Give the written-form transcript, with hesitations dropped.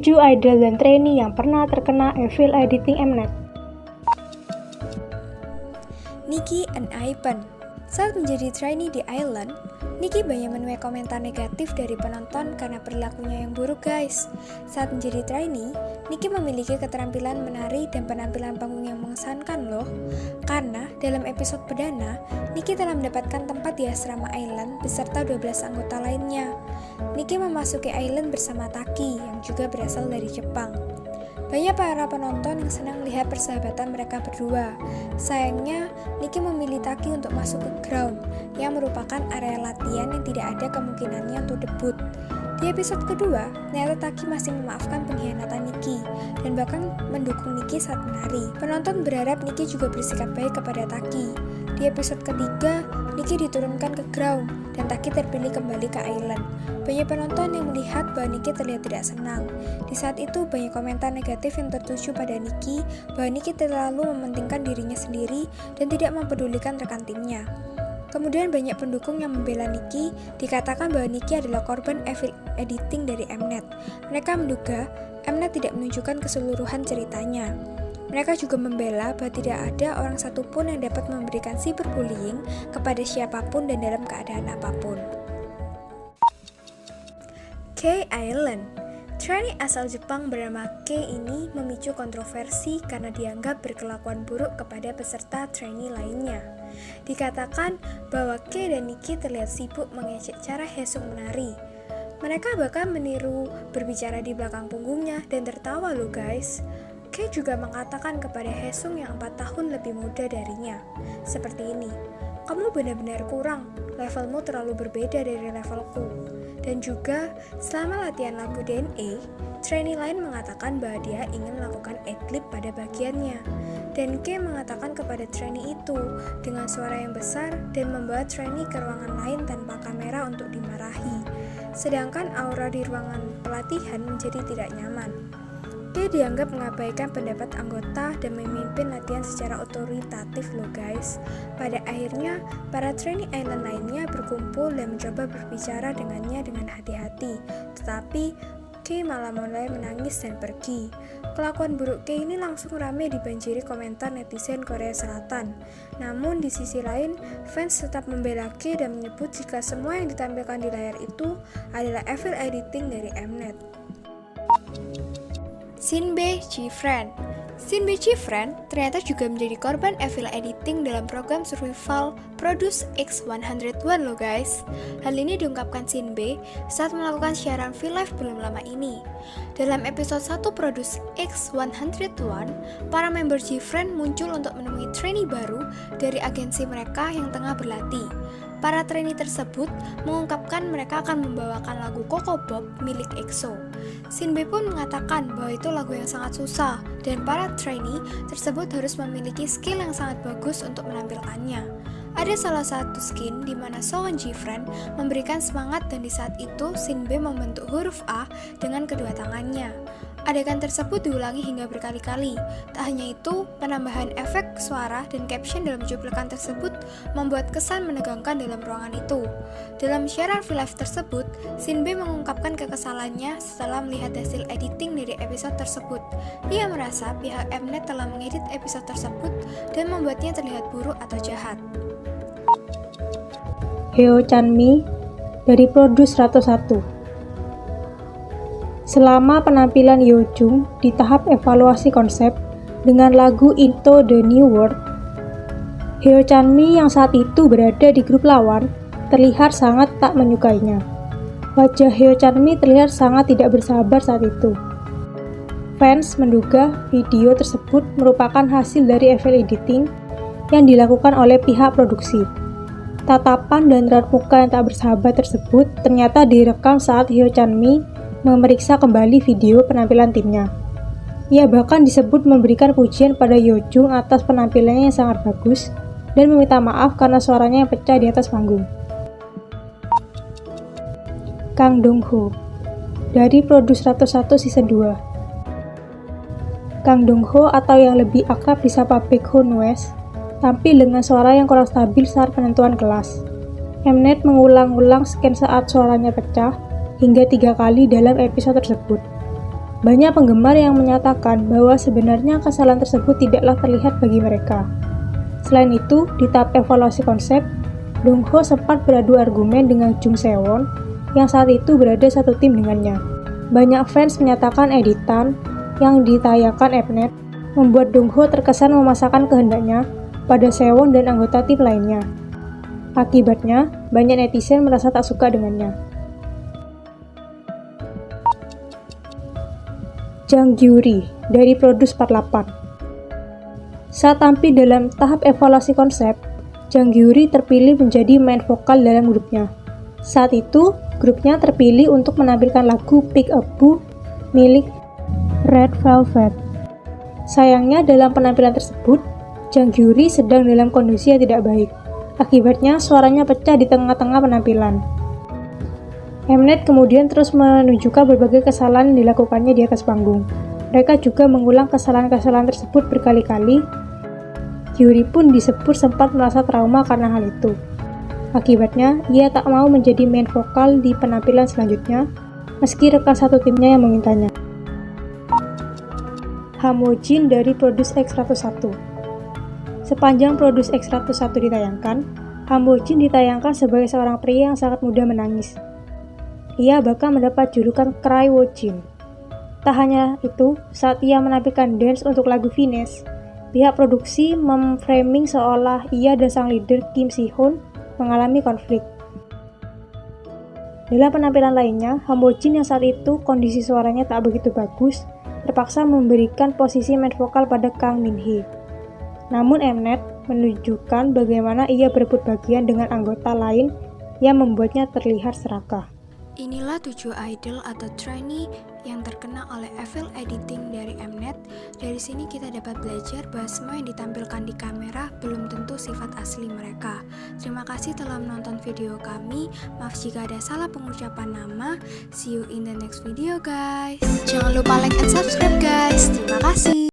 7 idol dan trainee yang pernah terkena evil editing Mnet. Nikki and Ivan. Saat menjadi trainee di Island, Nikki banyak menuai komentar negatif dari penonton karena perilakunya yang buruk guys. Saat menjadi trainee, Nikki memiliki keterampilan menari dan penampilan panggung yang mengesankan loh. Karena dalam episode perdana, Nikki telah mendapatkan tempat di asrama Island beserta 12 anggota lainnya. Nikki memasuki Island bersama Taki yang juga berasal dari Jepang. Banyak para penonton yang senang melihat persahabatan mereka berdua. Sayangnya, Nikki memilih Taki untuk masuk ke ground, yang merupakan area latihan yang tidak ada kemungkinannya untuk debut. Di episode kedua, ternyata Taki masih memaafkan pengkhianatan Nikki, dan bahkan mendukung Nikki saat menari. Penonton berharap Nikki juga bersikap baik kepada Taki. Di episode ketiga, Nikki diturunkan ke ground, dan Taki terpilih kembali ke Island. Banyak penonton yang melihat bahwa Nikki terlihat tidak senang. Di saat itu, banyak komentar negatif yang tertuju pada Nikki, bahwa Nikki terlalu mementingkan dirinya sendiri dan tidak mempedulikan rekan timnya. Kemudian banyak pendukung yang membela Nikki, dikatakan bahwa Nikki adalah korban evil editing dari Mnet. Mereka menduga Mnet tidak menunjukkan keseluruhan ceritanya. Mereka juga membela bahwa tidak ada orang satupun yang dapat memberikan cyberbullying kepada siapapun dan dalam keadaan apapun. K-Island. Trainee asal Jepang bernama K ini memicu kontroversi karena dianggap berkelakuan buruk kepada peserta trainee lainnya. Dikatakan bahwa K dan Nikki terlihat sibuk mengejek cara Haesung menari. Mereka bahkan meniru berbicara di belakang punggungnya dan tertawa loh guys. K juga mengatakan kepada Haesung yang 4 tahun lebih muda darinya, seperti ini, "Kamu benar-benar kurang, levelmu terlalu berbeda dari levelku." Dan juga, selama latihan lagu DNA, trainee lain mengatakan bahwa dia ingin melakukan adlib pada bagiannya. Dan K mengatakan kepada trainee itu dengan suara yang besar dan membawa trainee ke ruangan lain tanpa kamera untuk dimarahi. Sedangkan aura di ruangan pelatihan menjadi tidak nyaman. K dianggap mengabaikan pendapat anggota dan memimpin latihan secara otoritatif loh guys. Pada akhirnya, para trainee Island lainnya berkumpul dan mencoba berbicara dengannya dengan hati-hati. Tetapi, K malah mulai menangis dan pergi. Kelakuan buruk K ini langsung ramai dibanjiri komentar netizen Korea Selatan. Namun di sisi lain, fans tetap membela K dan menyebut jika semua yang ditampilkan di layar itu adalah evil editing dari Mnet. Shinbei Chi-Friend. Shinbei Chi-Friend ternyata juga menjadi korban evil editing dalam program survival Produce X101 loh guys. Hal ini diungkapkan Shinbei saat melakukan siaran V-Live belum lama ini. Dalam episode 1 Produce X101, para member Chi-Friend muncul untuk menemui trainee baru dari agensi mereka yang tengah berlatih. Para trainee tersebut mengungkapkan mereka akan membawakan lagu Coco Pop milik EXO. Shinbei pun mengatakan bahwa itu lagu yang sangat susah dan para trainee tersebut harus memiliki skill yang sangat bagus untuk menampilkannya. Ada salah satu skin di mana Sehun Ji-friend memberikan semangat dan di saat itu Shinbei membentuk huruf A dengan kedua tangannya. Adegan tersebut diulangi hingga berkali-kali. Tak hanya itu, penambahan efek suara dan caption dalam cuplikan tersebut membuat kesan menegangkan dalam ruangan itu. Dalam siaran V-Live tersebut, Shinbei mengungkapkan kekesalannya setelah melihat hasil editing dari episode tersebut. Ia merasa pihak Mnet telah mengedit episode tersebut dan membuatnya terlihat buruk atau jahat. Heo Chanmi dari Produce 101. Selama penampilan Yeojung di tahap evaluasi konsep dengan lagu Into the New World, Heo Chanmi yang saat itu berada di grup lawan terlihat sangat tak menyukainya. Wajah Heo Chanmi terlihat sangat tidak bersabar saat itu. Fans menduga video tersebut merupakan hasil dari evil editing yang dilakukan oleh pihak produksi. Tatapan dan raut muka yang tak bersahabat tersebut ternyata direkam saat Heo Chanmi memeriksa kembali video penampilan timnya. Ia bahkan disebut memberikan pujian pada Yeojung atas penampilannya yang sangat bagus dan meminta maaf karena suaranya yang pecah di atas panggung. Kang Dong-ho dari Produce 101 Season 2. Kang Dong-ho atau yang lebih akrab disapa Baekhyun West tampil dengan suara yang kurang stabil saat penentuan kelas. Mnet mengulang-ulang scan saat suaranya pecah hingga 3 kali dalam episode tersebut. Banyak penggemar yang menyatakan bahwa sebenarnya kesalahan tersebut tidaklah terlihat bagi mereka. Selain itu, di tahap evaluasi konsep, Dongho sempat beradu argumen dengan Jung Sewon yang saat itu berada satu tim dengannya. Banyak fans menyatakan editan yang ditayangkan Mnet membuat Dongho terkesan memasakkan kehendaknya pada Sewon dan anggota tim lainnya. Akibatnya, banyak netizen merasa tak suka dengannya. Jang Gyuri dari Produce 48. Saat tampil dalam tahap evaluasi konsep, Jang Gyuri terpilih menjadi main vokal dalam grupnya. Saat itu, grupnya terpilih untuk menampilkan lagu Pick Up Boo milik Red Velvet. Sayangnya dalam penampilan tersebut, Jang Gyuri sedang dalam kondisi yang tidak baik. Akibatnya suaranya pecah di tengah-tengah penampilan. Mnet kemudian terus menunjukkan berbagai kesalahan yang dilakukannya di atas panggung. Mereka juga mengulang kesalahan-kesalahan tersebut berkali-kali. Gyuri pun disebut sempat merasa trauma karena hal itu. Akibatnya, ia tak mau menjadi main vokal di penampilan selanjutnya, meski rekan satu timnya yang memintanya. Hamojin dari Produce X101. Sepanjang Produce X101 ditayangkan, Hamojin ditayangkan sebagai seorang pria yang sangat mudah menangis. Ia bahkan mendapat julukan Cry Wojin. Tak hanya itu, saat ia menampilkan dance untuk lagu Venus, pihak produksi memframing seolah ia dan sang leader Kim Si-hoon mengalami konflik. Dalam penampilan lainnya, Hamojin yang saat itu kondisi suaranya tak begitu bagus, terpaksa memberikan posisi main vokal pada Kang Min-hee. Namun Mnet menunjukkan bagaimana ia berebut bagian dengan anggota lain yang membuatnya terlihat serakah. Inilah 7 idol atau trainee yang terkena oleh evil editing dari Mnet. Dari sini kita dapat belajar bahwa semua yang ditampilkan di kamera belum tentu sifat asli mereka. Terima kasih telah menonton video kami. Maaf jika ada salah pengucapan nama. See you in the next video guys. Jangan lupa like and subscribe guys. Terima kasih.